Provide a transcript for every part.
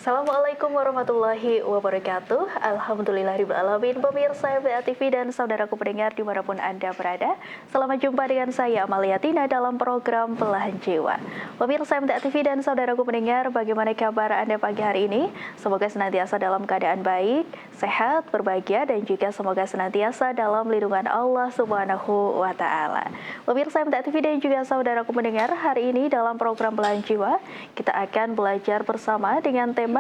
Assalamualaikum warahmatullahi wabarakatuh. Alhamdulillahirrahmanirrahim. Pemirsa MTA TV dan saudaraku pendengar dimanapun Anda berada, selamat jumpa dengan saya Amalia Tina dalam program Belahan Jiwa. Pemirsa MTA TV dan saudaraku pendengar, bagaimana kabar Anda pagi hari ini? Semoga senantiasa dalam keadaan baik, sehat, berbahagia, dan juga semoga senantiasa dalam lindungan Allah Subhanahu wa Ta'ala. Pemirsa MTA TV dan juga saudaraku pendengar, hari ini dalam program Belahan Jiwa kita akan belajar bersama dengan tema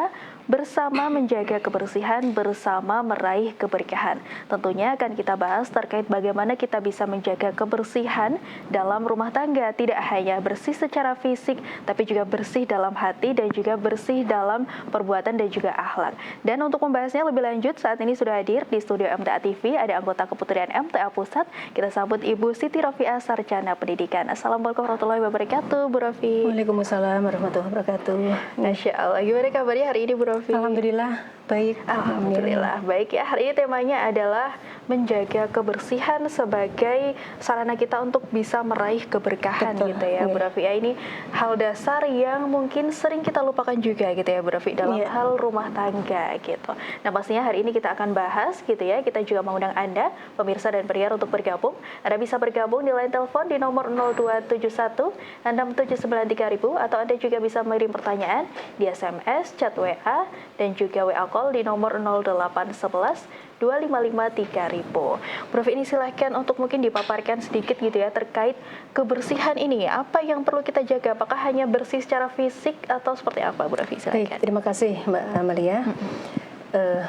bersama menjaga kebersihan, bersama meraih keberkahan. Tentunya akan kita bahas terkait bagaimana kita bisa menjaga kebersihan dalam rumah tangga. Tidak hanya bersih secara fisik, tapi juga bersih dalam hati dan juga bersih dalam perbuatan dan juga akhlak. Dan untuk membahasnya lebih lanjut, saat ini sudah hadir di studio MTA TV, ada anggota Keputusan MTA Pusat. Kita sambut Ibu Siti Rofiah, Sarjana Pendidikan. Assalamualaikum warahmatullahi wabarakatuh, Bu Rofi. Waalaikumsalam warahmatullahi wabarakatuh. Masya Allah, gimana kabarnya hari ini, Bu Rofi? Alhamdulillah, baik. Alhamdulillah, baik ya. Hari ini temanya adalah menjaga kebersihan sebagai sarana kita untuk bisa meraih keberkahan. Betul, gitu ya, Bu Rofi. Ya, ini hal dasar yang mungkin sering kita lupakan juga gitu ya, Bu Rofi, dalam hal rumah tangga gitu. Nah, pastinya hari ini kita akan bahas gitu ya. Kita juga mengundang Anda, pemirsa dan pendengar, untuk bergabung. Anda bisa bergabung di line telepon di nomor 0271 6793000 atau Anda juga bisa mengirim pertanyaan di SMS, chat WA, dan juga WA call di nomor 0811 255 3000. Prof, ini silahkan untuk mungkin dipaparkan sedikit gitu ya terkait kebersihan ini. Apa yang perlu kita jaga? Apakah hanya bersih secara fisik atau seperti apa, Bu Rofi? Baik, terima kasih Mbak Amalia.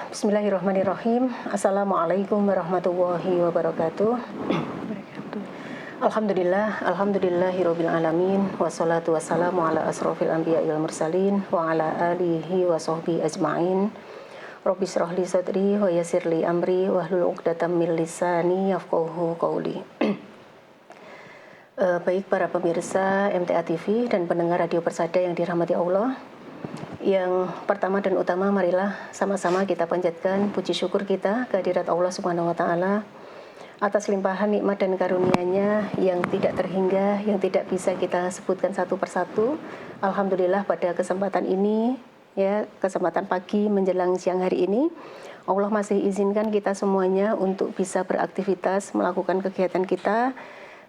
Bismillahirrahmanirrahim. Assalamualaikum warahmatullahi wabarakatuh. Alhamdulillahirabbil alamin, wassalatu wassalamu ala asrofil anbiya'i wal mursalin wa ala alihi wa sahbihi ajma'in. Rabbi shrah li sadri wa yassir li amri wahlul 'uqdatam min lisani yafqahu qawli. Baik para pemirsa MTA TV dan pendengar Radio Persada yang dirahmati Allah. Yang pertama dan utama, marilah sama-sama kita panjatkan puji syukur kita kehadirat Allah Subhanahu wa Ta'ala atas limpahan nikmat dan karunia-Nya yang tidak terhingga, yang tidak bisa kita sebutkan satu persatu. Alhamdulillah pada kesempatan ini, ya, kesempatan pagi menjelang siang hari ini, Allah masih izinkan kita semuanya untuk bisa beraktivitas, melakukan kegiatan kita,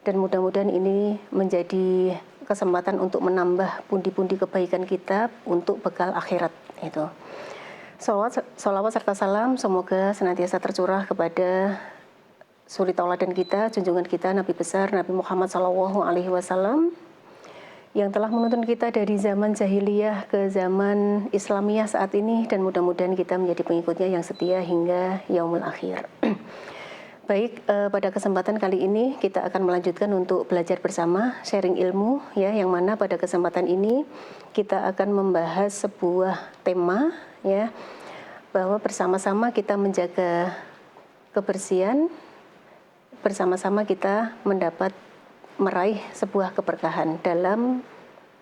dan mudah-mudahan ini menjadi kesempatan untuk menambah pundi-pundi kebaikan kita untuk bekal akhirat itu. Salawat serta salam semoga senantiasa tercurah kepada suri tauladan kita, junjungan kita, Nabi besar Nabi Muhammad SAW, yang telah menuntun kita dari zaman jahiliyah ke zaman Islamiyah saat ini, dan mudah-mudahan kita menjadi pengikutnya yang setia hingga yaumul akhir. Baik, pada kesempatan kali ini kita akan melanjutkan untuk belajar bersama, sharing ilmu, ya, yang mana pada kesempatan ini kita akan membahas sebuah tema, ya, bahwa bersama-sama kita menjaga kebersihan, bersama-sama kita meraih sebuah keberkahan dalam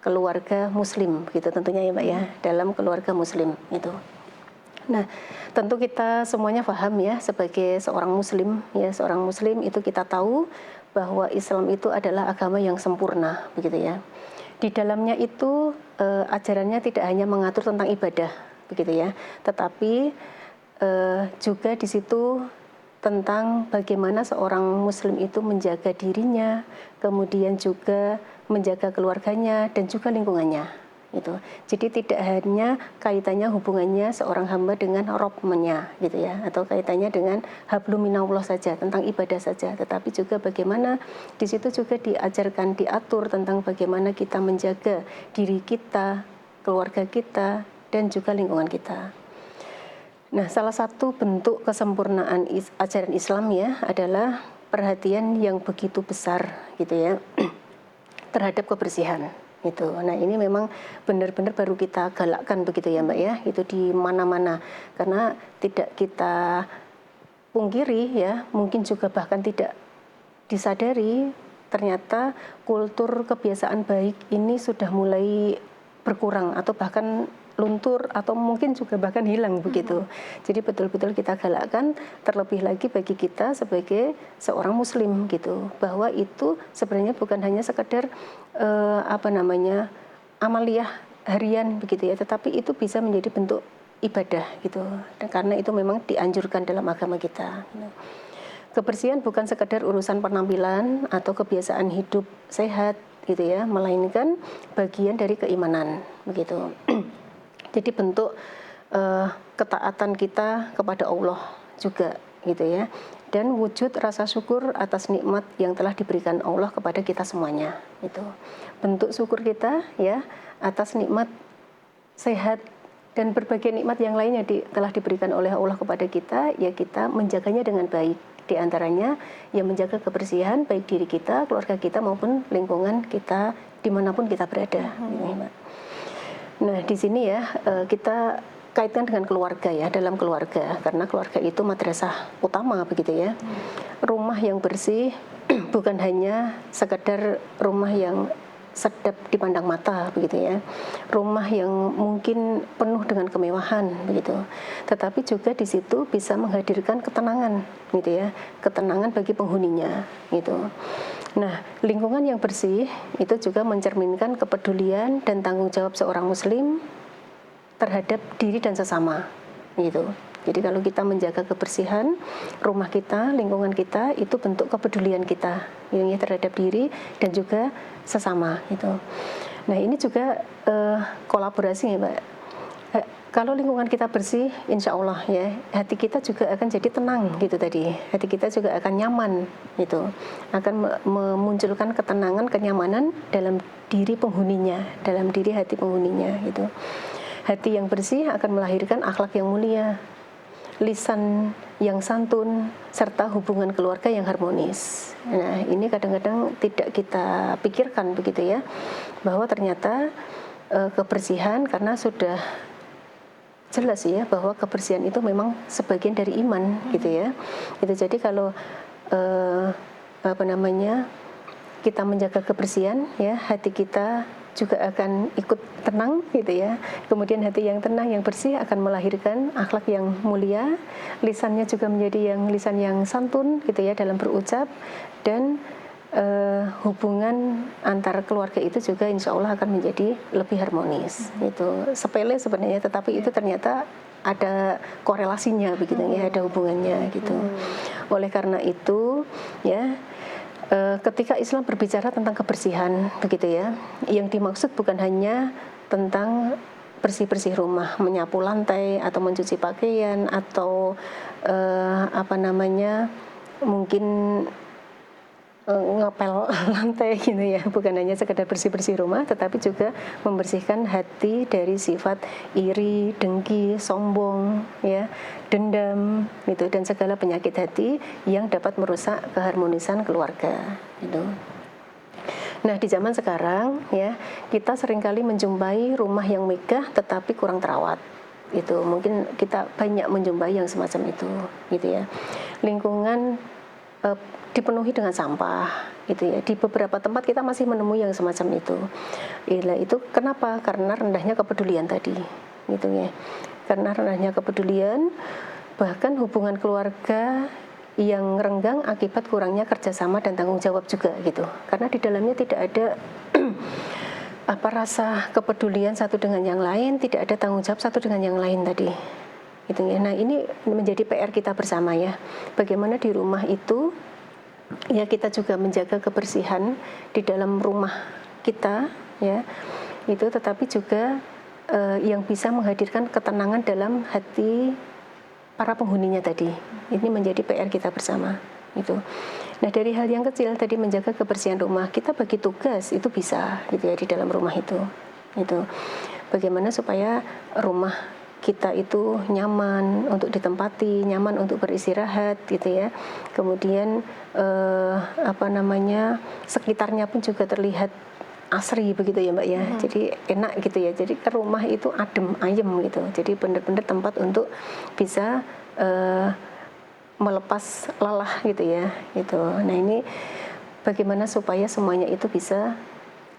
keluarga muslim, gitu tentunya ya Mbak ya, dalam keluarga muslim itu. Nah, tentu kita semuanya paham ya, sebagai seorang muslim, ya, seorang muslim itu kita tahu bahwa Islam itu adalah agama yang sempurna, begitu ya. Di dalamnya itu ajarannya tidak hanya mengatur tentang ibadah, begitu ya, tetapi juga di situ tentang bagaimana seorang muslim itu menjaga dirinya, kemudian juga menjaga keluarganya dan juga lingkungannya gitu. Jadi tidak hanya kaitannya hubungannya seorang hamba dengan Rabb-nya gitu ya, atau kaitannya dengan hablum minallah saja, tentang ibadah saja, tetapi juga bagaimana di situ juga diajarkan, diatur tentang bagaimana kita menjaga diri kita, keluarga kita, dan juga lingkungan kita. Nah, salah satu bentuk kesempurnaan ajaran Islam ya adalah perhatian yang begitu besar gitu ya terhadap kebersihan gitu. Nah, ini memang benar-benar baru kita galakkan begitu ya Mbak ya, itu di mana-mana, karena tidak kita pungkiri ya, mungkin juga bahkan tidak disadari ternyata kultur kebiasaan baik ini sudah mulai berkurang atau bahkan luntur atau mungkin juga bahkan hilang begitu. Jadi betul-betul kita galakkan, terlebih lagi bagi kita sebagai seorang muslim gitu, bahwa itu sebenarnya bukan hanya sekedar amaliyah harian begitu ya, tetapi itu bisa menjadi bentuk ibadah gitu. Dan karena itu memang dianjurkan dalam agama kita. Gitu. Kebersihan bukan sekedar urusan penampilan atau kebiasaan hidup sehat gitu ya, melainkan bagian dari keimanan begitu. Jadi bentuk ketaatan kita kepada Allah juga gitu ya, dan wujud rasa syukur atas nikmat yang telah diberikan Allah kepada kita semuanya. Itu bentuk syukur kita ya atas nikmat sehat dan berbagai nikmat yang lainnya telah diberikan oleh Allah kepada kita, ya kita menjaganya dengan baik. Di antaranya yang menjaga kebersihan baik diri kita, keluarga kita maupun lingkungan kita dimanapun kita berada. Nah di sini ya kita kaitkan dengan keluarga ya, dalam keluarga, karena keluarga itu madrasah utama begitu ya. Rumah yang bersih bukan hanya sekedar rumah yang sedap dipandang mata begitu ya, rumah yang mungkin penuh dengan kemewahan begitu, tetapi juga di situ bisa menghadirkan ketenangan gitu ya, ketenangan bagi penghuninya gitu. Nah, lingkungan yang bersih itu juga mencerminkan kepedulian dan tanggung jawab seorang muslim terhadap diri dan sesama gitu. Jadi kalau kita menjaga kebersihan rumah kita, lingkungan kita, itu bentuk kepedulian kita ini terhadap diri dan juga sesama gitu. Nah ini juga kolaborasi ya Mbak. Kalau lingkungan kita bersih, insya Allah ya hati kita juga akan jadi tenang gitu tadi. Hati kita juga akan nyaman gitu, akan memunculkan ketenangan, kenyamanan dalam diri penghuninya, dalam diri hati penghuninya gitu. Hati yang bersih akan melahirkan akhlak yang mulia, lisan yang santun, serta hubungan keluarga yang harmonis. Nah, ini kadang-kadang tidak kita pikirkan begitu ya, bahwa ternyata kebersihan, karena sudah jelas ya bahwa kebersihan itu memang sebagian dari iman gitu ya. Itu jadi kalau kita menjaga kebersihan ya, hati kita juga akan ikut tenang gitu ya. Kemudian hati yang tenang, yang bersih akan melahirkan akhlak yang mulia, lisannya juga menjadi lisan yang santun gitu ya dalam berucap, dan hubungan antar keluarga itu juga insya Allah akan menjadi lebih harmonis. Itu sepele sebenarnya, tetapi itu ternyata ada korelasinya begitu ya, ada hubungannya gitu. Oleh karena itu ya, ketika Islam berbicara tentang kebersihan begitu ya, yang dimaksud bukan hanya tentang bersih-bersih rumah, menyapu lantai atau mencuci pakaian atau mungkin ngepel lantai gitu ya, bukan hanya sekedar bersih-bersih rumah, tetapi juga membersihkan hati dari sifat iri, dengki, sombong ya, dendam gitu, dan segala penyakit hati yang dapat merusak keharmonisan keluarga gitu. Nah di zaman sekarang ya, kita seringkali menjumpai rumah yang megah tetapi kurang terawat. Itu mungkin kita banyak menjumpai yang semacam itu gitu ya. Lingkungan dipenuhi dengan sampah gitu ya. Di beberapa tempat kita masih menemui yang semacam itu. Itu kenapa? Karena rendahnya kepedulian tadi gitu ya. Karena rendahnya kepedulian, bahkan hubungan keluarga yang renggang akibat kurangnya kerjasama dan tanggung jawab juga gitu. Karena di dalamnya tidak ada rasa kepedulian satu dengan yang lain, tidak ada tanggung jawab satu dengan yang lain tadi gitu ya. Nah ini menjadi PR kita bersama ya, bagaimana di rumah itu ya kita juga menjaga kebersihan di dalam rumah kita ya, itu tetapi juga yang bisa menghadirkan ketenangan dalam hati para penghuninya tadi. Ini menjadi PR kita bersama gitu. Nah dari hal yang kecil tadi, menjaga kebersihan rumah, kita bagi tugas itu bisa gitu ya di dalam rumah itu. Bagaimana supaya rumah kita itu nyaman untuk ditempati, nyaman untuk beristirahat gitu ya. Kemudian sekitarnya pun juga terlihat asri begitu ya Mbak ya. Jadi enak gitu ya. Jadi ke rumah itu adem ayem gitu. Jadi benar-benar tempat untuk bisa melepas lelah gitu ya. Gitu. Nah ini bagaimana supaya semuanya itu bisa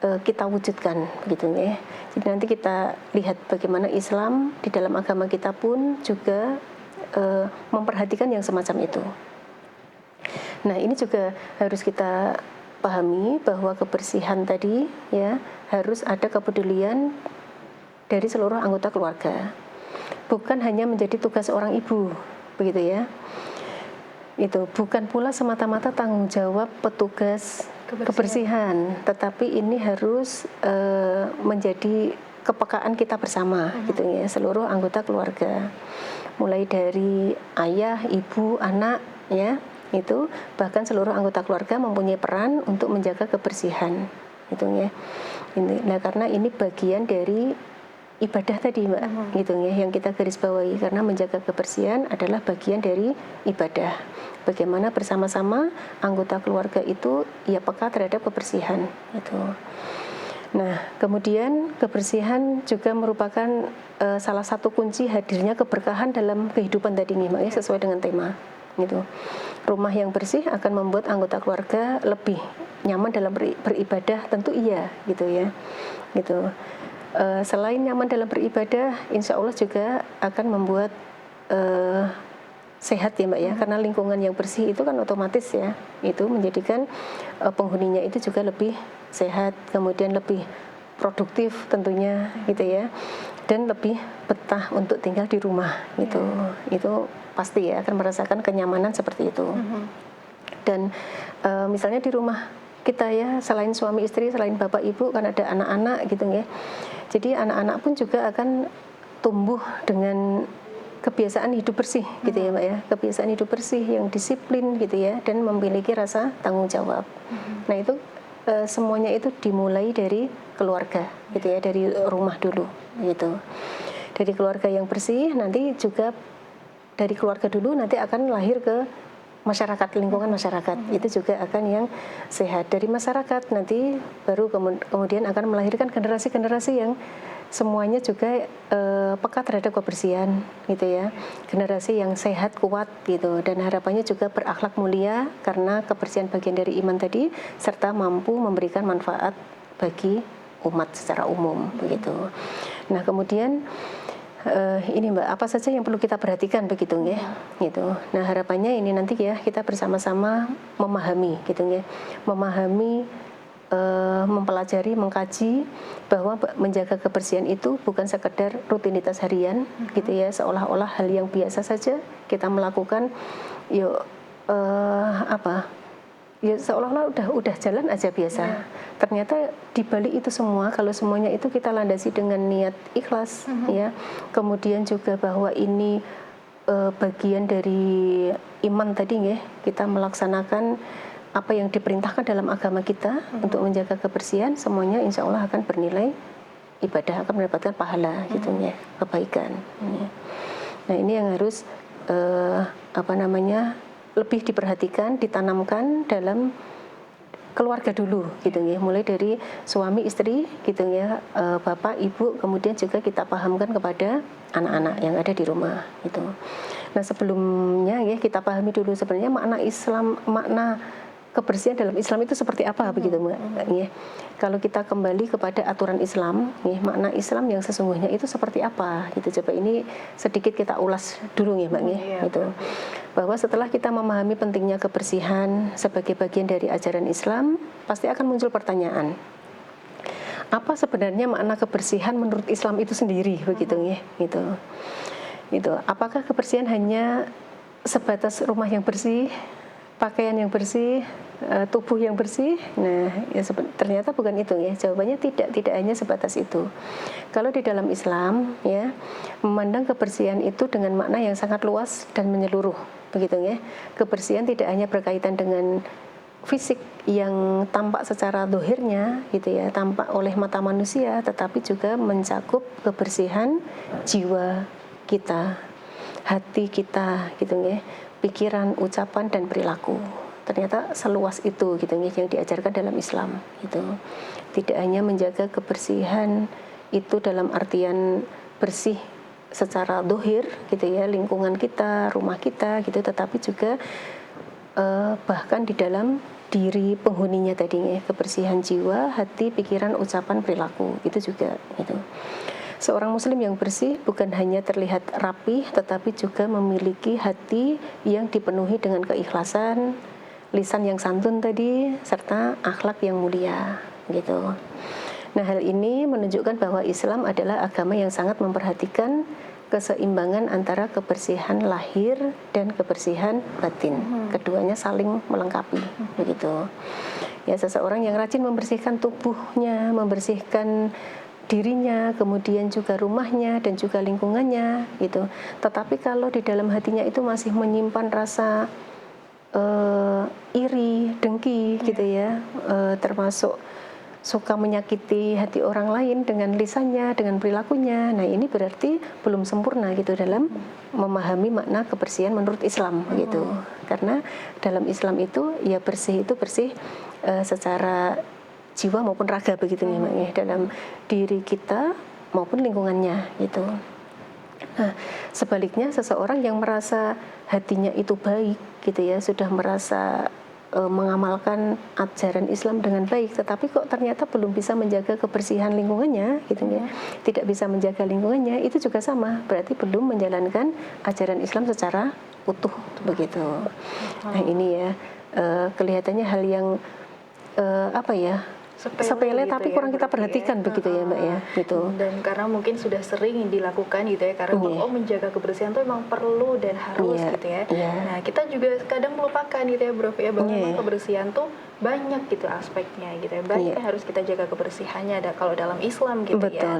kita wujudkan begitu ya. Jadi nanti kita lihat bagaimana Islam di dalam agama kita pun juga memperhatikan yang semacam itu. Nah ini juga harus kita pahami bahwa kebersihan tadi ya harus ada kepedulian dari seluruh anggota keluarga, bukan hanya menjadi tugas seorang ibu, begitu ya. Itu bukan pula semata-mata tanggung jawab petugas kebersihan, tetapi ini harus menjadi kepekaan kita bersama, gitu ya, seluruh anggota keluarga, mulai dari ayah, ibu, anak, ya, itu bahkan seluruh anggota keluarga mempunyai peran untuk menjaga kebersihan, gitu ya. Nah, karena ini bagian dari ibadah tadi, Mbak, gitu ya, yang kita garis bawahi, karena menjaga kebersihan adalah bagian dari ibadah. Bagaimana bersama-sama anggota keluarga itu ya peka terhadap kebersihan itu. Nah, kemudian kebersihan juga merupakan salah satu kunci hadirnya keberkahan dalam kehidupan tadi nih, Mbak, ya, sesuai dengan tema gitu. Rumah yang bersih akan membuat anggota keluarga lebih nyaman dalam beribadah, tentu iya, gitu ya, gitu. Selain nyaman dalam beribadah, insya Allah juga akan membuat sehat ya, Mbak, ya, karena lingkungan yang bersih itu kan otomatis ya, itu menjadikan penghuninya itu juga lebih sehat, kemudian lebih produktif tentunya, gitu ya, dan lebih betah untuk tinggal di rumah gitu. Itu pasti ya akan merasakan kenyamanan seperti itu. Dan misalnya di rumah kita ya, selain suami istri, selain bapak ibu, kan ada anak-anak gitu ya. Jadi anak-anak pun juga akan tumbuh dengan kebiasaan hidup bersih gitu ya, Mbak, ya. Kebiasaan hidup bersih yang disiplin gitu ya, dan memiliki rasa tanggung jawab. Nah, itu semuanya itu dimulai dari keluarga gitu ya, dari rumah dulu gitu. Dari keluarga yang bersih, nanti juga dari keluarga dulu nanti akan lahir ke masyarakat, lingkungan masyarakat itu juga akan yang sehat. Dari masyarakat nanti baru kemudian akan melahirkan generasi-generasi yang semuanya juga peka terhadap kebersihan gitu ya, generasi yang sehat, kuat gitu, dan harapannya juga berakhlak mulia karena kebersihan bagian dari iman tadi, serta mampu memberikan manfaat bagi umat secara umum begitu. Nah, kemudian ini, Mbak, apa saja yang perlu kita perhatikan begitu ya, gitu. Nah, harapannya ini nanti ya kita bersama-sama memahami gitu ya, memahami, mempelajari, mengkaji bahwa menjaga kebersihan itu bukan sekedar rutinitas harian gitu ya, seolah-olah hal yang biasa saja kita melakukan, yuk ya seolah-olah udah jalan aja biasa. Ternyata di balik itu semua, kalau semuanya itu kita landasi dengan niat ikhlas ya, kemudian juga bahwa ini bagian dari iman tadi ya, kita melaksanakan apa yang diperintahkan dalam agama kita untuk menjaga kebersihan, semuanya insya Allah akan bernilai ibadah, akan mendapatkan pahala gitu ya, kebaikan ya. Nah, ini yang harus lebih diperhatikan, ditanamkan dalam keluarga dulu gitu ya, mulai dari suami istri gitu ya, bapak ibu, kemudian juga kita pahamkan kepada anak-anak yang ada di rumah gitu. Nah, sebelumnya ya kita pahami dulu sebenarnya makna Islam, makna kebersihan dalam Islam itu seperti apa begitu, Mbak, ya. Kalau kita kembali kepada aturan Islam, ya, makna Islam yang sesungguhnya itu seperti apa gitu. Coba ini sedikit kita ulas dulu ya, Mbak, ya, gitu. Bahwa setelah kita memahami pentingnya kebersihan sebagai bagian dari ajaran Islam, pasti akan muncul pertanyaan, apa sebenarnya makna kebersihan menurut Islam itu sendiri begitu ya, gitu. Gitu. Apakah kebersihan hanya sebatas rumah yang bersih, pakaian yang bersih, tubuh yang bersih? Nah, ya ternyata bukan itu ya. Jawabannya tidak hanya sebatas itu. Kalau di dalam Islam ya, memandang kebersihan itu dengan makna yang sangat luas dan menyeluruh, begitu ya. Kebersihan tidak hanya berkaitan dengan fisik yang tampak secara dohirnya gitu ya, tampak oleh mata manusia, tetapi juga mencakup kebersihan jiwa kita, hati kita gitu ya, pikiran, ucapan, dan perilaku. Ternyata seluas itu gitu ya yang diajarkan dalam Islam gitu. Tidak hanya menjaga kebersihan itu dalam artian bersih secara dohir gitu ya, lingkungan kita, rumah kita gitu, tetapi juga bahkan di dalam diri penghuninya tadi ya, kebersihan jiwa, hati, pikiran, ucapan, perilaku itu juga gitu. Seorang muslim yang bersih bukan hanya terlihat rapi, tetapi juga memiliki hati yang dipenuhi dengan keikhlasan, lisan yang santun tadi, serta akhlak yang mulia gitu. Nah, hal ini menunjukkan bahwa Islam adalah agama yang sangat memperhatikan keseimbangan antara kebersihan lahir dan kebersihan batin. Keduanya saling melengkapi, begitu. Ya, seseorang yang rajin membersihkan tubuhnya, membersihkan dirinya, kemudian juga rumahnya dan juga lingkungannya, gitu. Tetapi kalau di dalam hatinya itu masih menyimpan rasa iri, dengki, gitu ya, termasuk suka menyakiti hati orang lain dengan lisannya, dengan perilakunya. Nah, ini berarti belum sempurna gitu dalam memahami makna kebersihan menurut Islam gitu. Karena dalam Islam itu ya bersih itu bersih secara jiwa maupun raga begitu memang ya, dalam diri kita maupun lingkungannya gitu. Nah, sebaliknya seseorang yang merasa hatinya itu baik gitu ya, sudah merasa mengamalkan ajaran Islam dengan baik, tetapi kok ternyata belum bisa menjaga kebersihan lingkungannya gitu ya, tidak bisa menjaga lingkungannya, itu juga sama, berarti belum menjalankan ajaran Islam secara utuh begitu. Nah, ini ya kelihatannya hal yang apa ya, sepele gitu tapi ya, kurang kita perhatikan begitu ya Mbak ya gitu. Dan karena mungkin sudah sering dilakukan gitu ya, karena menjaga kebersihan itu memang perlu dan harus gitu ya. Nah, kita juga kadang melupakan gitu ya Bro ya, bahwa memang kebersihan tuh banyak gitu aspeknya gitu ya, banyak yang harus kita jaga kebersihannya ada kalau dalam Islam gitu ya. Betul,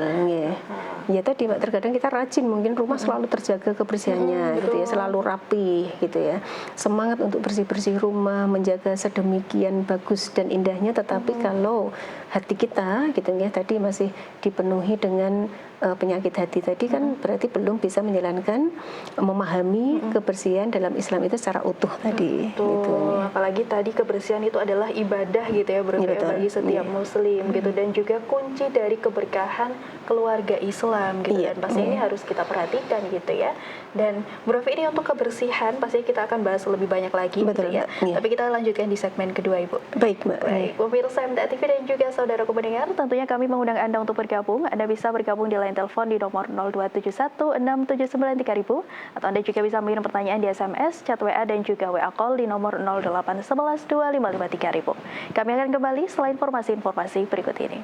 ya tadi Mbak, terkadang kita rajin, mungkin rumah selalu terjaga kebersihannya gitu ya, selalu rapi gitu ya, semangat untuk bersih-bersih rumah, menjaga sedemikian bagus dan indahnya, tetapi kalau hati kita gitu ya tadi masih dipenuhi dengan penyakit hati tadi kan berarti belum bisa menjalankan memahami kebersihan dalam Islam itu secara utuh tadi. Gitu. Apalagi tadi kebersihan itu adalah ibadah gitu ya Bro ya, bagi setiap Muslim gitu, dan juga kunci dari keberkahan keluarga Islam gitu, dan pasti ini harus kita perhatikan gitu ya. Dan Bro ini untuk kebersihan pasti kita akan bahas lebih banyak lagi gitu ya. Tapi kita lanjutkan di segmen kedua Ibu. Baik Mbak. Baik, pemirsa MTA TV dan juga saudaraku pendengar, tentunya kami mengundang Anda untuk bergabung. Anda bisa bergabung di line telepon di nomor 02716793000, atau Anda juga bisa mengirim pertanyaan di SMS, chat WA dan juga WA call di nomor 08112553000. Kami akan kembali setelah informasi-informasi berikut ini.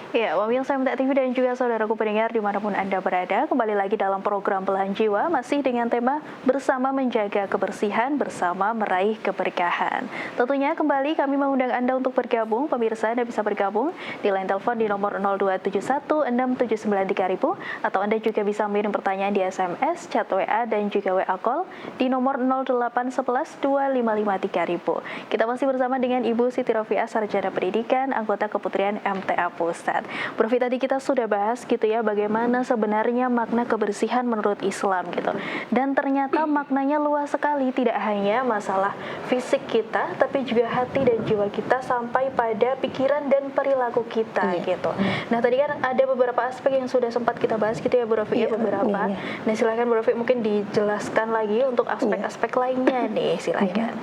Ya, pemirsa MTA TV dan juga saudaraku pendengar dimanapun Anda berada, kembali lagi dalam program Belahan Jiwa, masih dengan tema bersama menjaga kebersihan, bersama meraih keberkahan. Tentunya kembali kami mengundang Anda untuk bergabung. Pemirsa, Anda bisa bergabung di line telepon di nomor 02716793000, atau Anda juga bisa mengirim pertanyaan di SMS, chat WA dan juga WA call di nomor 08112553000. Kita masih bersama dengan Ibu Siti Rofiah, Sarjana Pendidikan, anggota Keputrian MTA Pusat. Prof, tadi kita sudah bahas gitu ya bagaimana sebenarnya makna kebersihan menurut Islam gitu. Dan ternyata maknanya luas sekali, tidak hanya masalah fisik kita, tapi juga hati dan jiwa kita sampai pada pikiran dan perilaku kita gitu. Nah, tadi kan ada beberapa aspek yang sudah sempat kita bahas gitu ya Bu Rofi, beberapa. Nah, silakan Bu Rofi mungkin dijelaskan lagi untuk aspek-aspek lainnya nih, silakan.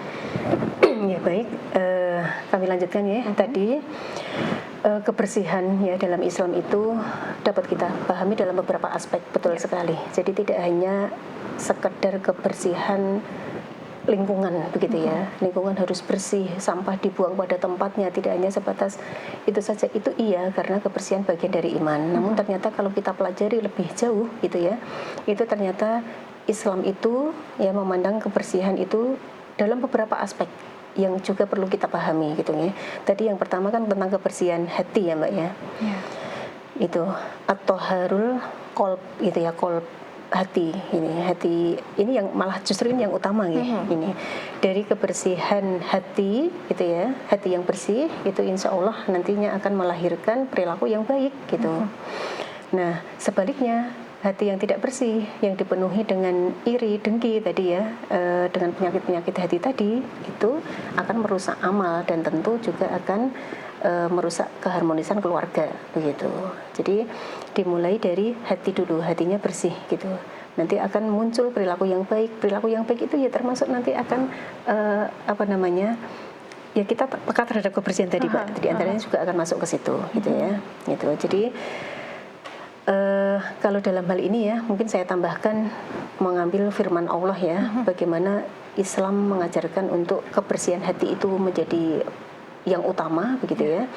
Ya baik, kami lanjutkan ya. Tadi kebersihan ya dalam Islam itu dapat kita pahami dalam beberapa aspek, betul sekali. Jadi tidak hanya sekedar kebersihan lingkungan begitu ya. Lingkungan harus bersih, sampah dibuang pada tempatnya, tidak hanya sebatas itu saja. Itu iya, karena kebersihan bagian dari iman. Namun ternyata kalau kita pelajari lebih jauh gitu ya, itu ternyata Islam itu ya memandang kebersihan itu dalam beberapa aspek yang juga perlu kita pahami gitu ya. Tadi yang pertama kan tentang kebersihan hati ya Mbak ya. Itu atau harul kolb gitu ya, kolb hati ini yang malah justru ini yang utama ya. Ini dari kebersihan hati gitu ya, hati yang bersih itu insya Allah nantinya akan melahirkan perilaku yang baik gitu. Nah sebaliknya hati yang tidak bersih, yang dipenuhi dengan iri, dengki tadi ya, dengan penyakit-penyakit hati tadi, itu akan merusak amal dan tentu juga akan merusak keharmonisan keluarga begitu. Jadi dimulai dari hati dulu, hatinya bersih gitu. Nanti akan muncul perilaku yang baik. Perilaku yang baik itu ya termasuk nanti akan ya kita peka terhadap kebersihan tadi Pak. Di antaranya juga akan masuk ke situ gitu ya. Gitu. Jadi Kalau dalam hal ini ya, mungkin saya tambahkan mengambil firman Allah ya, bagaimana Islam mengajarkan untuk kebersihan hati itu menjadi yang utama begitu ya.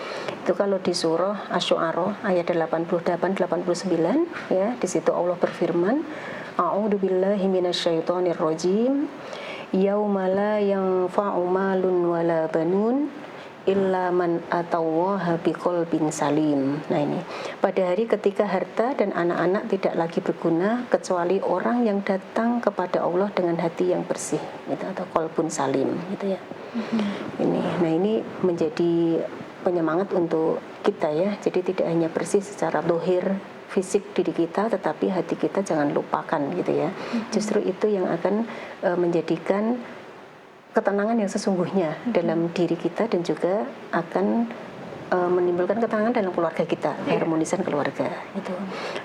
Itu kalau di surah Asy-Syu'ara ayat 88-89 ya, di situ Allah berfirman, A'udzubillahi minasyaitonirrajim. Yauma la yanfa'u malun wala banun illa man atallaha biqalbin salim. Nah ini, pada hari ketika harta dan anak-anak tidak lagi berguna kecuali orang yang datang kepada Allah dengan hati yang bersih, gitu, atau qalbun salim, gitu ya. Nah ini menjadi penyemangat untuk kita ya. Jadi tidak hanya bersih secara zahir fisik diri kita, tetapi hati kita jangan lupakan, gitu ya. Justru itu yang akan menjadikan ketenangan yang sesungguhnya dalam diri kita, dan juga akan menimbulkan ketenangan dalam keluarga kita, keharmonisan keluarga itu.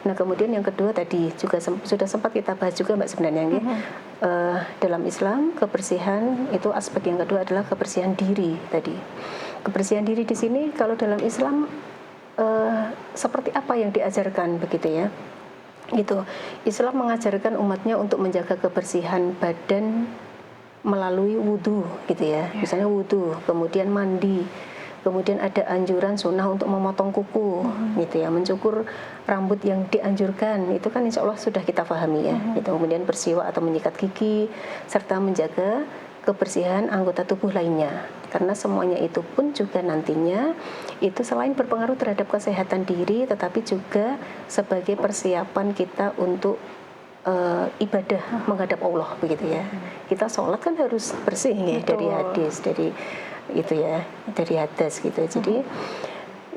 Nah kemudian yang kedua tadi juga sudah sempat kita bahas juga Mbak sebenarnya, dalam Islam kebersihan itu aspek yang kedua adalah kebersihan diri tadi. Kebersihan diri di sini kalau dalam Islam seperti apa yang diajarkan begitu ya? Gitu. Islam mengajarkan umatnya untuk menjaga kebersihan badan melalui wudhu gitu ya, misalnya wudhu, kemudian mandi, kemudian ada anjuran sunnah untuk memotong kuku gitu ya, mencukur rambut yang dianjurkan, itu kan insya Allah sudah kita pahami ya, gitu. Kemudian bersiwak atau menyikat gigi, serta menjaga kebersihan anggota tubuh lainnya, karena semuanya itu pun juga nantinya itu selain berpengaruh terhadap kesehatan diri, tetapi juga sebagai persiapan kita untuk ibadah menghadap Allah begitu ya. Kita sholat kan harus bersih ya, dari hadis, dari itu ya, dari hadas gitu. Jadi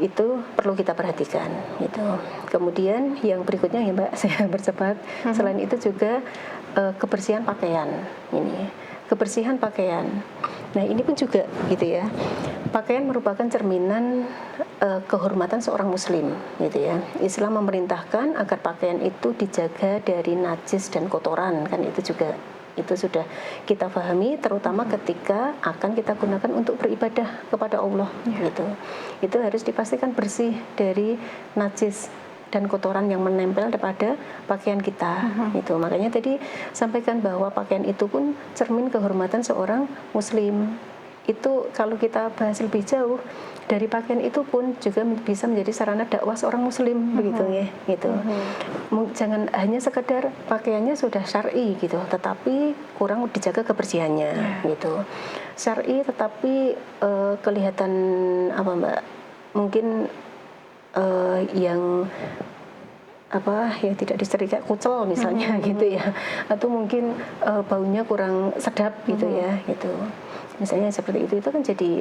itu perlu kita perhatikan gitu. Kemudian yang berikutnya ya Mbak, saya bercepat. Selain itu juga kebersihan pakaian ini, kebersihan pakaian. Nah ini pun juga gitu ya. Pakaian merupakan cerminan kehormatan seorang muslim gitu ya. Islam memerintahkan agar pakaian itu dijaga dari najis dan kotoran, kan itu juga itu sudah kita pahami, terutama ketika akan kita gunakan untuk beribadah kepada Allah gitu. Itu harus dipastikan bersih dari najis dan kotoran yang menempel pada pakaian kita itu. Makanya tadi sampaikan bahwa pakaian itu pun cermin kehormatan seorang muslim. Itu kalau kita bahas lebih jauh, dari pakaian itu pun juga bisa menjadi sarana dakwah seorang muslim begitu ya gitu. Jangan hanya sekedar pakaiannya sudah syar'i gitu, tetapi kurang dijaga kebersihannya gitu. Syar'i tetapi kelihatan apa Mbak, mungkin yang tidak disetrika kucel misalnya gitu ya, atau mungkin baunya kurang sedap gitu ya gitu. Misalnya seperti itu kan jadi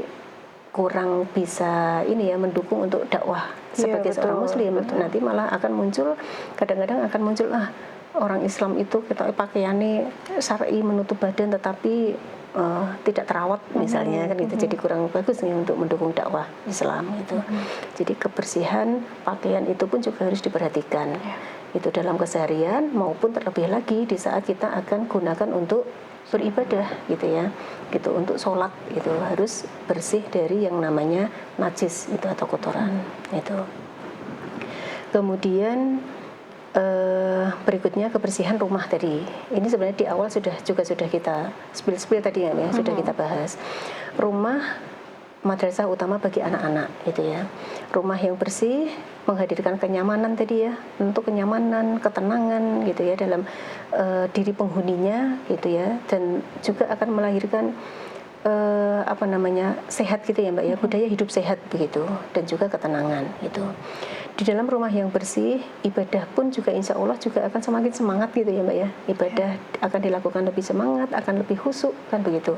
kurang bisa ini ya, mendukung untuk dakwah sebagai seorang muslim. Nanti malah akan muncul, kadang-kadang akan muncul orang Islam itu kita pakaiannya syar'i menutup badan tetapi tidak terawat misalnya kan gitu, jadi kurang bagus nih untuk mendukung dakwah Islam gitu. Jadi kebersihan pakaian itu pun juga harus diperhatikan itu dalam keseharian, maupun terlebih lagi di saat kita akan gunakan untuk beribadah gitu ya, gitu, untuk sholat itu harus bersih dari yang namanya najis itu atau kotoran itu. Kemudian berikutnya kebersihan rumah tadi. Ini sebenarnya di awal sudah kita spill tadi ya, sudah kita bahas. Rumah madrasah utama bagi anak-anak gitu ya. Rumah yang bersih menghadirkan kenyamanan tadi ya, untuk kenyamanan, ketenangan gitu ya dalam diri penghuninya gitu ya, dan juga akan melahirkan sehat gitu ya Mbak ya, budaya hidup sehat begitu, dan juga ketenangan gitu. Di dalam rumah yang bersih, ibadah pun juga insya Allah juga akan semakin semangat gitu ya Mbak ya. Ibadah akan dilakukan lebih semangat, akan lebih khusyuk kan begitu.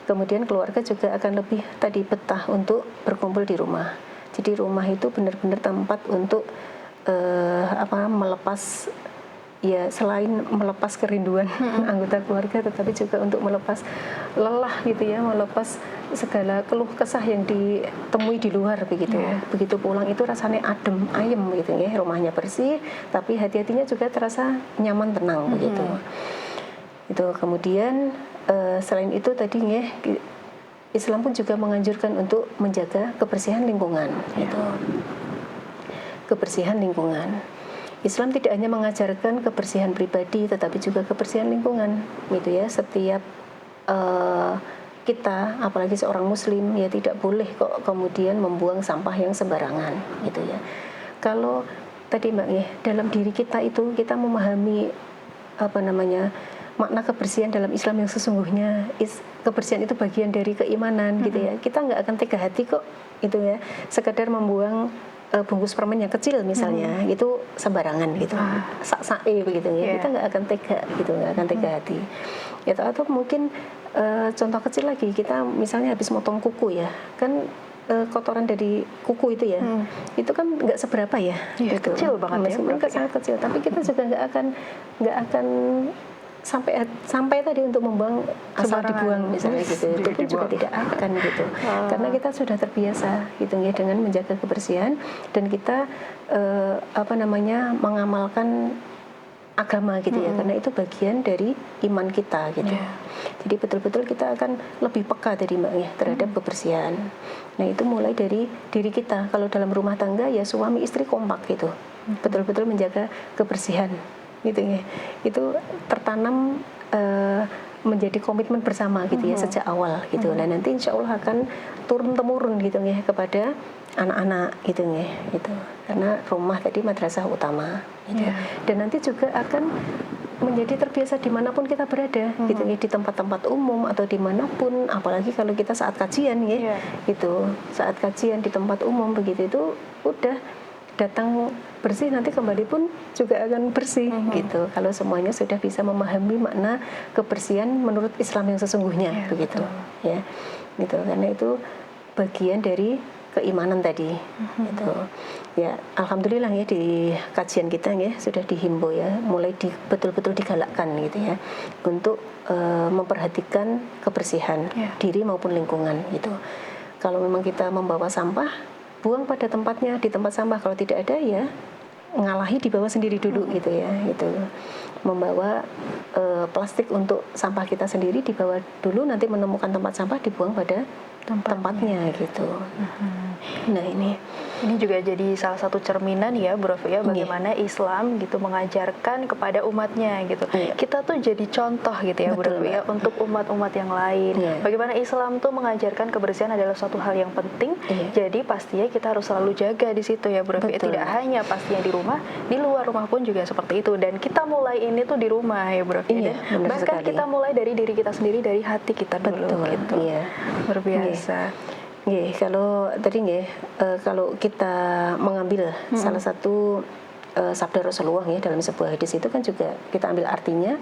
Kemudian keluarga juga akan lebih tadi betah untuk berkumpul di rumah. Jadi rumah itu benar-benar tempat untuk melepas ya, selain melepas kerinduan anggota keluarga, tetapi juga untuk melepas lelah gitu ya, melepas segala keluh kesah yang ditemui di luar begitu. Begitu pulang itu rasanya adem ayem gitu ya, rumahnya bersih tapi hati-hatinya juga terasa nyaman, tenang begitu. Itu kemudian selain itu tadi ya, Islam pun juga menganjurkan untuk menjaga kebersihan lingkungan gitu. Kebersihan lingkungan Islam tidak hanya mengajarkan kebersihan pribadi, tetapi juga kebersihan lingkungan, gitu ya. Setiap kita, apalagi seorang Muslim, ya tidak boleh kok kemudian membuang sampah yang sembarangan, gitu ya. Kalau tadi Mbak ya, dalam diri kita itu kita memahami makna kebersihan dalam Islam yang sesungguhnya, kebersihan itu bagian dari keimanan, gitu ya. Kita nggak akan tega hati kok, gitu ya, sekedar membuang bungkus permen yang kecil misalnya, itu sembarangan gitu, sak-sae begitu ya. Kita nggak akan tega gitu, nggak akan tega hati. Ya, atau mungkin contoh kecil lagi, kita misalnya habis motong kuku ya, kan kotoran dari kuku itu ya, itu kan nggak seberapa ya, gitu. Kecil banget ya, sangat kecil. Tapi kita juga nggak akan sampai tadi untuk membuang asal dibuang misalnya gitu, itu pun juga tidak akan gitu, karena kita sudah terbiasa gitu ya dengan menjaga kebersihan, dan kita mengamalkan agama gitu ya, karena itu bagian dari iman kita gitu. Jadi betul-betul kita akan lebih peka tadi Mbak ya terhadap kebersihan. Nah, itu mulai dari diri kita. Kalau dalam rumah tangga ya suami istri kompak gitu, betul-betul menjaga kebersihan gitu ya. Itu tertanam menjadi komitmen bersama gitu ya sejak awal gitu. Nah, nanti insya Allah akan turun temurun gitu ya kepada anak-anak gitu ya, gitu. Karena rumah tadi madrasah utama gitu. Dan nanti juga akan menjadi terbiasa dimanapun kita berada gitu ya, di tempat-tempat umum atau dimanapun, apalagi kalau kita saat kajian ya, gitu, saat kajian di tempat umum begitu, itu udah datang bersih, nanti kembali pun juga akan bersih gitu, kalau semuanya sudah bisa memahami makna kebersihan menurut Islam yang sesungguhnya begitu ya, gitu. Karena itu bagian dari keimanan tadi gitu ya. Alhamdulillah ya, di kajian kita ya sudah dihimbau ya, mulai betul-betul digalakkan gitu ya untuk memperhatikan kebersihan diri maupun lingkungan gitu. Kalau memang kita membawa sampah, buang pada tempatnya di tempat sampah. Kalau tidak ada ya ngalahi dibawa sendiri dulu gitu ya, gitu. Membawa plastik untuk sampah kita sendiri dibawa dulu, nanti menemukan tempat sampah dibuang pada tempatnya gitu. Nah, ini juga jadi salah satu cerminan ya Bu Rofi ya, bagaimana Islam gitu mengajarkan kepada umatnya gitu. Kita tuh jadi contoh gitu ya Bu Rofi ya untuk umat-umat yang lain. Bagaimana Islam tuh mengajarkan kebersihan adalah suatu hal yang penting. Jadi pastinya kita harus selalu jaga di situ ya Bu Rofi. Tidak hanya pastinya di rumah, di luar rumah pun juga seperti itu. Dan kita mulai ini tuh di rumah ya Bu Rofi. Bahkan kita mulai dari diri kita sendiri, dari hati kita dulu gitu. Luar biasa. Kalau tadi kalau kita mengambil salah satu sabda Rasulullah ya dalam sebuah hadis, itu kan juga kita ambil artinya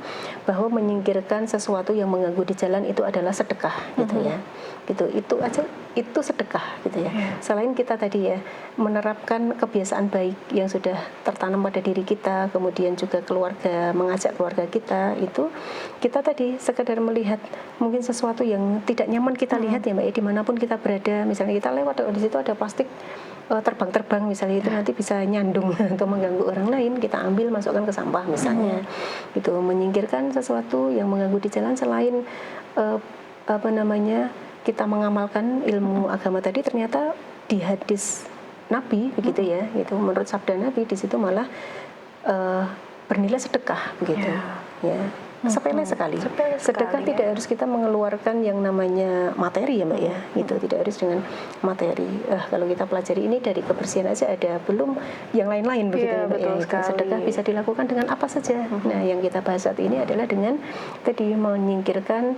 bahwa menyingkirkan sesuatu yang mengganggu di jalan itu adalah sedekah gitu ya. Gitu. Itu aja itu sedekah gitu ya. Selain kita tadi ya menerapkan kebiasaan baik yang sudah tertanam pada diri kita, kemudian juga keluarga, mengajak keluarga kita, itu kita tadi sekadar melihat mungkin sesuatu yang tidak nyaman kita lihat ya Mbak ya, dimanapun kita berada, misalnya kita lewat di situ ada plastik terbang-terbang misalnya, itu nanti bisa nyandung atau mengganggu orang lain, kita ambil masukkan ke sampah misalnya. Gitu, menyingkirkan sesuatu yang mengganggu di jalan. Selain kita mengamalkan ilmu agama tadi, ternyata di hadis Nabi begitu ya, gitu, menurut sabda Nabi di situ malah bernilai sedekah begitu ya. Sepele sekali. Sedekah tidak harus kita mengeluarkan yang namanya materi ya Mbak ya, gitu, tidak harus dengan materi. Kalau kita pelajari ini dari kebersihan aja ada, belum yang lain-lain begitu ya Mbak ya. Sedekah bisa dilakukan dengan apa saja. Nah, yang kita bahas saat ini adalah dengan tadi menyingkirkan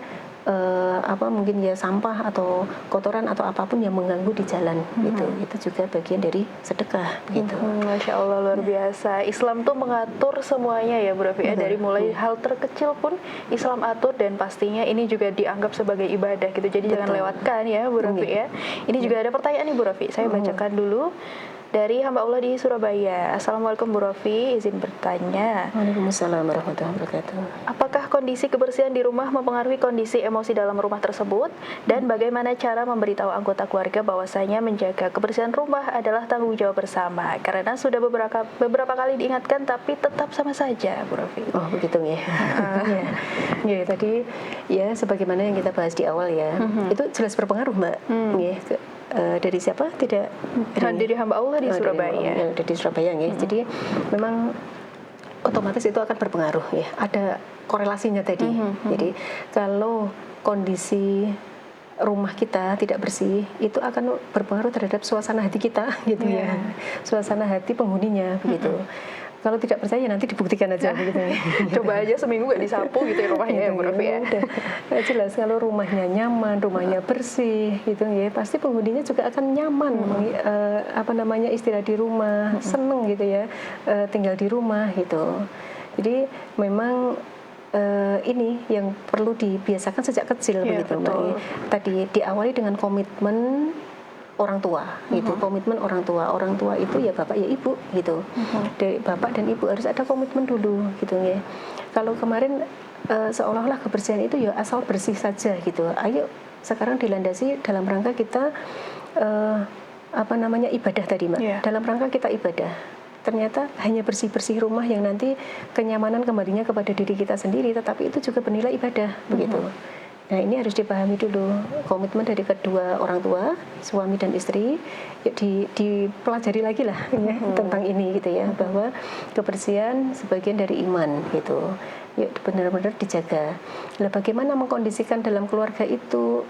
mungkin ya sampah atau kotoran atau apapun yang mengganggu di jalan gitu. Itu juga bagian dari sedekah gitu. Masya Allah, luar biasa. Islam tuh mengatur semuanya ya Bu Rofi ya, dari mulai hal terkecil pun Islam atur, dan pastinya ini juga dianggap sebagai ibadah gitu. Jadi jangan lewatkan ya Bu Rofi ya. Ini juga ada pertanyaan nih Bu Rofi, saya bacakan dulu. Dari hamba Allah di Surabaya. Assalamualaikum Bu Rofi, izin bertanya. Waalaikumsalam warahmatullahi wabarakatuh. Apakah kondisi kebersihan di rumah mempengaruhi kondisi emosi dalam rumah tersebut? Dan bagaimana cara memberitahu anggota keluarga bahwasanya menjaga kebersihan rumah adalah tanggung jawab bersama? Karena sudah beberapa kali diingatkan tapi tetap sama saja Bu Rofi. Oh begitu ya. Ya tadi ya sebagaimana yang kita bahas di awal ya, itu jelas berpengaruh Mbak. dari siapa? Tidak dari hamba Allah di Surabaya. Dari Surabaya ya. Jadi memang otomatis itu akan berpengaruh ya. Ada korelasinya tadi. Jadi kalau kondisi rumah kita tidak bersih, itu akan berpengaruh terhadap suasana hati kita gitu ya. Suasana hati penghuninya begitu. Kalau tidak percaya nanti dibuktikan aja begitu ya. Coba aja seminggu gak disapu gitu ya rumahnya ya Bu Novi ya. Udah jelas kalau rumahnya nyaman, rumahnya bersih gitu ya, pasti penghuninya juga akan nyaman istirahat di rumah, seneng gitu ya, tinggal di rumah gitu. Jadi memang ini yang perlu dibiasakan sejak kecil begitu Mbak. Tadi diawali dengan komitmen orang tua gitu, komitmen orang tua itu ya bapak ya ibu gitu. Dari bapak dan ibu harus ada komitmen dulu gitu ya. Kalau kemarin seolah-olah kebersihan itu ya asal bersih saja gitu. Ayo sekarang dilandasi dalam rangka kita ibadah tadi Mbak. Dalam rangka kita ibadah. Ternyata hanya bersih-bersih rumah yang nanti kenyamanan kembalinya kepada diri kita sendiri, tetapi itu juga bernilai ibadah begitu. Nah ini harus dipahami dulu, komitmen dari kedua orang tua, suami dan istri, yuk dipelajari lagi lah ya, tentang ini gitu ya, bahwa kebersihan sebagian dari iman gitu, yuk benar-benar dijaga. Nah bagaimana mengkondisikan dalam keluarga itu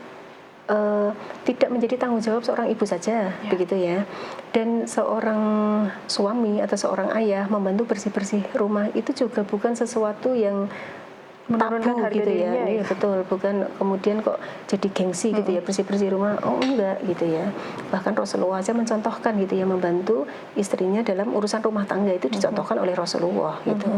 tidak menjadi tanggung jawab seorang ibu saja, begitu ya, dan seorang suami atau seorang ayah membantu bersih-bersih rumah itu juga bukan sesuatu yang menurunkan harga gitu ya. Iya betul, bukan kemudian kok jadi gengsi gitu ya bersih-bersih rumah. Oh enggak gitu ya. Bahkan Rasulullah saja mencontohkan gitu ya, membantu istrinya dalam urusan rumah tangga itu dicontohkan oleh Rasulullah gitu.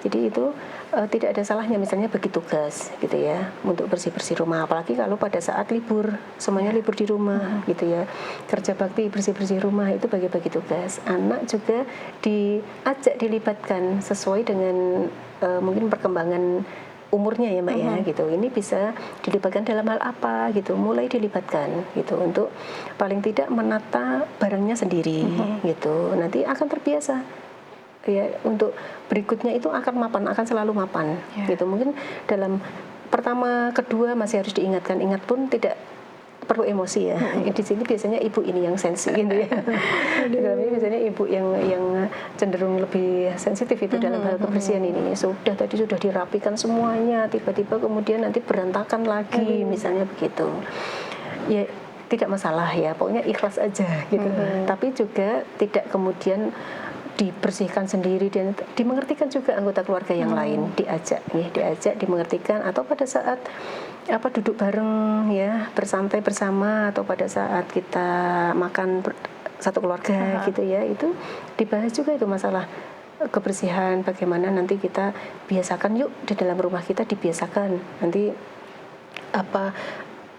Jadi itu tidak ada salahnya misalnya bagi tugas gitu ya untuk bersih-bersih rumah, apalagi kalau pada saat libur semuanya libur di rumah gitu ya. Kerja bakti bersih-bersih rumah itu bagi-bagi tugas. Anak juga diajak dilibatkan sesuai dengan mungkin perkembangan umurnya ya Mbak ya gitu. Ini bisa dilibatkan dalam hal apa gitu, mulai dilibatkan gitu untuk paling tidak menata barangnya sendiri gitu. Nanti akan terbiasa ya, untuk berikutnya itu akan selalu mapan gitu. Mungkin dalam pertama kedua masih harus diingatkan, ingat pun tidak perlu emosi ya. Di sini biasanya ibu ini yang sensi gitu ya. Ini biasanya ibu yang cenderung lebih sensitif itu dalam hal kebersihan ini. Tadi sudah dirapikan semuanya, tiba-tiba kemudian nanti berantakan lagi misalnya begitu. Ya tidak masalah ya, pokoknya ikhlas aja gitu. Tapi juga tidak kemudian dibersihkan sendiri dan dimengertikan juga anggota keluarga yang lain, diajak dimengertikan, atau pada saat duduk bareng ya, bersantai bersama, atau pada saat kita makan satu keluarga gitu ya, itu dibahas juga itu masalah kebersihan, bagaimana nanti kita biasakan yuk di dalam rumah kita, dibiasakan nanti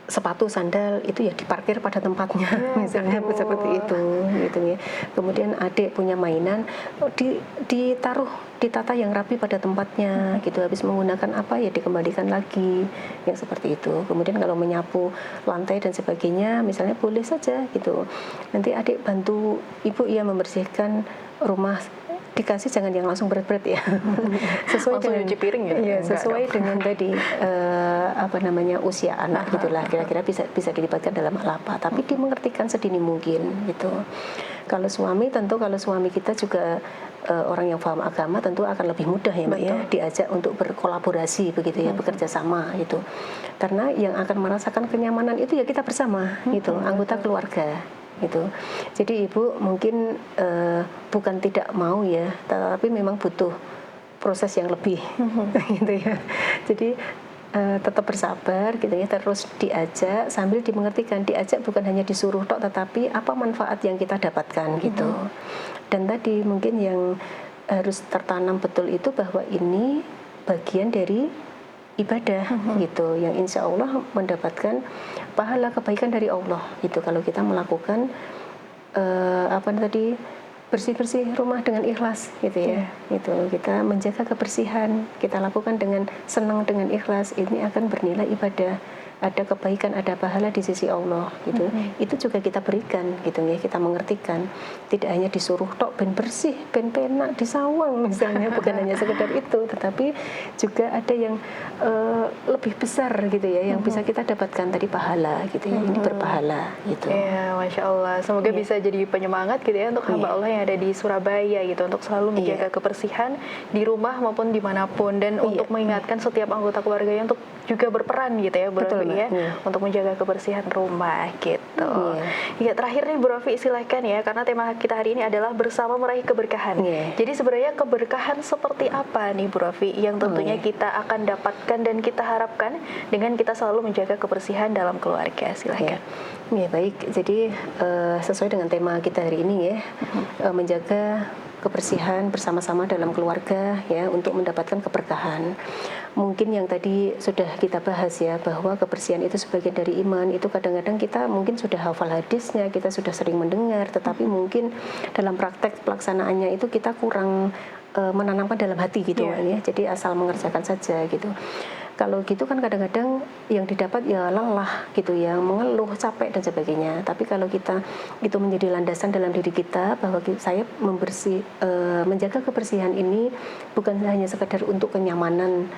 sepatu sandal itu ya diparkir pada tempatnya misalnya seperti itu gitu ya. Kemudian adik punya mainan ditata yang rapi pada tempatnya gitu. Habis menggunakan apa ya dikembalikan lagi yang seperti itu. Kemudian kalau menyapu lantai dan sebagainya misalnya boleh saja gitu. Nanti adik bantu ibu ya membersihkan rumah, dikasih jangan yang langsung berat-berat ya. Sesuai langsung dengan cuci piring ya. Iya, sesuai dengan tadi usia anak gitulah, kira-kira bisa dilibatkan dalam hal apa, tapi dimengertikan sedini mungkin gitu. Kalau suami kita juga orang yang paham agama, tentu akan lebih mudah ya Mbak ya, diajak untuk berkolaborasi begitu ya, bekerja sama gitu. Karena yang akan merasakan kenyamanan itu ya kita bersama gitu, anggota keluarga gitu. Jadi ibu mungkin bukan tidak mau ya, tapi memang butuh proses yang lebih gitu ya. Jadi tetap bersabar gitu ya, terus diajak sambil dimengertikan. Diajak bukan hanya disuruh tok, tetapi apa manfaat yang kita dapatkan gitu. Dan tadi mungkin yang harus tertanam betul itu bahwa ini bagian dari ibadah gitu, yang insya Allah mendapatkan pahala kebaikan dari Allah gitu kalau kita melakukan bersih-bersih rumah dengan ikhlas gitu ya. Gitu, kita menjaga kebersihan, kita lakukan dengan senang, dengan ikhlas, ini akan bernilai ibadah ada kebaikan, ada pahala di sisi Allah gitu. Itu juga kita berikan gitu ya, kita mengertikan. Tidak hanya disuruh tok ben bersih, ben penak disawang misalnya, bukan hanya sekedar itu, tetapi juga ada yang lebih besar gitu ya, yang bisa kita dapatkan tadi pahala gitu ya. Ini berpahala gitu. Iya, Masya Allah. Semoga bisa jadi penyemangat gitu ya untuk hamba Allah yang ada di Surabaya gitu, untuk selalu menjaga kebersihan di rumah maupun dimanapun, dan untuk mengingatkan setiap anggota keluarganya untuk juga berperan gitu ya, Bu Rofi ya, untuk menjaga kebersihan rumah gitu. Iya, terakhir nih Bu Rofi, silakan ya, karena tema kita hari ini adalah bersama meraih keberkahan. Jadi sebenarnya keberkahan seperti apa nih Bu Rofi yang tentunya kita akan dapatkan dan kita harapkan dengan kita selalu menjaga kebersihan dalam keluarga? Silakan. Ya, baik. Jadi sesuai dengan tema kita hari ini ya, menjaga kebersihan bersama-sama dalam keluarga ya untuk mendapatkan keberkahan. Mungkin yang tadi sudah kita bahas ya, bahwa kebersihan itu sebagian dari iman. Itu kadang-kadang kita mungkin sudah hafal hadisnya, kita sudah sering mendengar, tetapi mungkin dalam praktek pelaksanaannya itu kita kurang menanamkan dalam hati gitu kan ya. Jadi asal mengerjakan saja gitu. Kalau gitu kan kadang-kadang yang didapat ya lelah gitu ya, mengeluh, capek dan sebagainya. Tapi kalau kita itu menjadi landasan dalam diri kita bahwa saya menjaga kebersihan ini bukan hanya sekedar untuk kenyamanan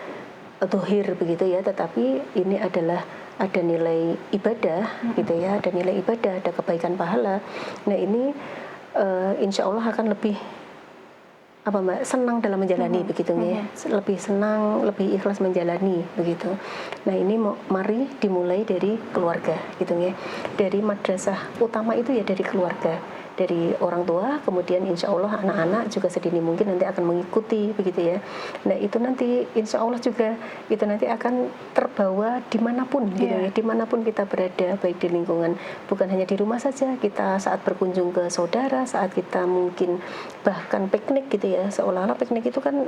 dohir begitu ya, tetapi ini adalah ada nilai ibadah gitu ya, ada nilai ibadah, ada kebaikan pahala. Nah ini insya Allah akan lebih senang dalam menjalani begitu ya, lebih senang, lebih ikhlas menjalani begitu. Nah ini mari dimulai dari keluarga gitu ya, dari madrasah utama itu ya dari keluarga, dari orang tua, kemudian insya Allah anak-anak juga sedini mungkin nanti akan mengikuti begitu ya. Nah itu nanti insya Allah juga itu nanti akan terbawa dimanapun gitu ya, dimanapun kita berada, baik di lingkungan, bukan hanya di rumah saja, kita saat berkunjung ke saudara, saat kita mungkin bahkan piknik gitu ya, seolah-olah piknik itu kan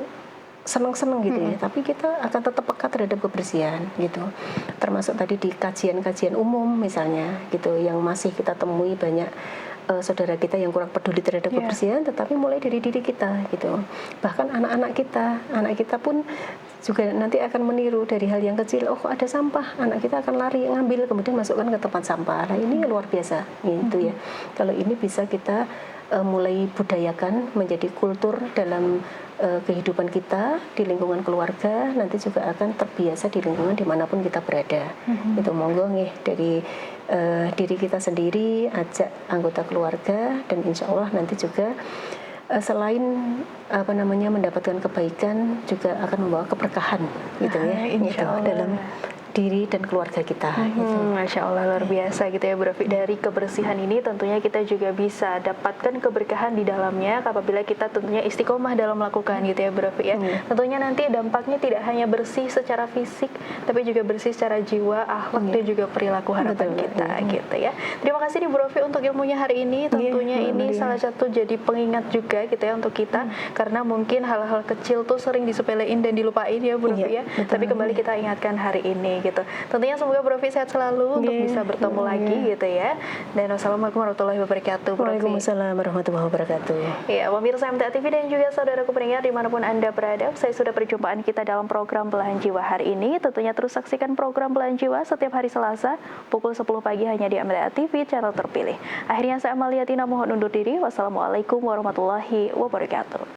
senang-senang gitu ya, tapi kita akan tetap peka terhadap kebersihan gitu. Termasuk tadi di kajian-kajian umum misalnya gitu, yang masih kita temui banyak saudara kita yang kurang peduli terhadap kebersihan, tetapi mulai dari diri kita gitu. Bahkan anak kita pun juga nanti akan meniru dari hal yang kecil. Oh, ada sampah, anak kita akan lari ngambil, kemudian masukkan ke tempat sampah. Nah ini luar biasa gitu ya. Kalau ini bisa kita mulai budayakan menjadi kultur dalam kehidupan kita di lingkungan keluarga, nanti juga akan terbiasa di lingkungan dimanapun kita berada. Itu monggo nih dari diri kita sendiri, ajak anggota keluarga, dan insya Allah nanti juga selain mendapatkan kebaikan juga akan membawa keberkahan gitu ya, gitu, dalam diri dan keluarga kita. Gitu. Masya Allah, luar biasa gitu ya Bu Rofi. Dari kebersihan ini tentunya kita juga bisa dapatkan keberkahan di dalamnya apabila kita tentunya istiqomah dalam melakukan gitu ya Bu Rofi ya. Tentunya nanti dampaknya tidak hanya bersih secara fisik, tapi juga bersih secara jiwa, akhlak dan juga perilaku harapan kita gitu ya. Terima kasih nih Bu Rofi untuk ilmunya hari ini. Tentunya ini salah satu jadi pengingat juga gitu ya untuk kita, karena mungkin hal-hal kecil tuh sering disepelein dan dilupain ya Bu Rofi ya. Tapi kembali kita ingatkan hari ini gitu. Tentunya semoga Bu Rofi sehat selalu untuk bisa bertemu lagi gitu ya. Dan wassalamualaikum warahmatullahi wabarakatuh. Waalaikumsalam warahmatullahi wabarakatuh. Ya, pemirsa MTA TV dan juga saudaraku pendengar dimanapun Anda berada, saya sudah perjumpaan kita dalam program Belahan Jiwa hari ini. Tentunya terus saksikan program Belahan Jiwa setiap hari Selasa pukul 10 pagi hanya di MTA TV channel terpilih. Akhirnya saya Amalia Tina mohon undur diri. Wassalamualaikum warahmatullahi wabarakatuh.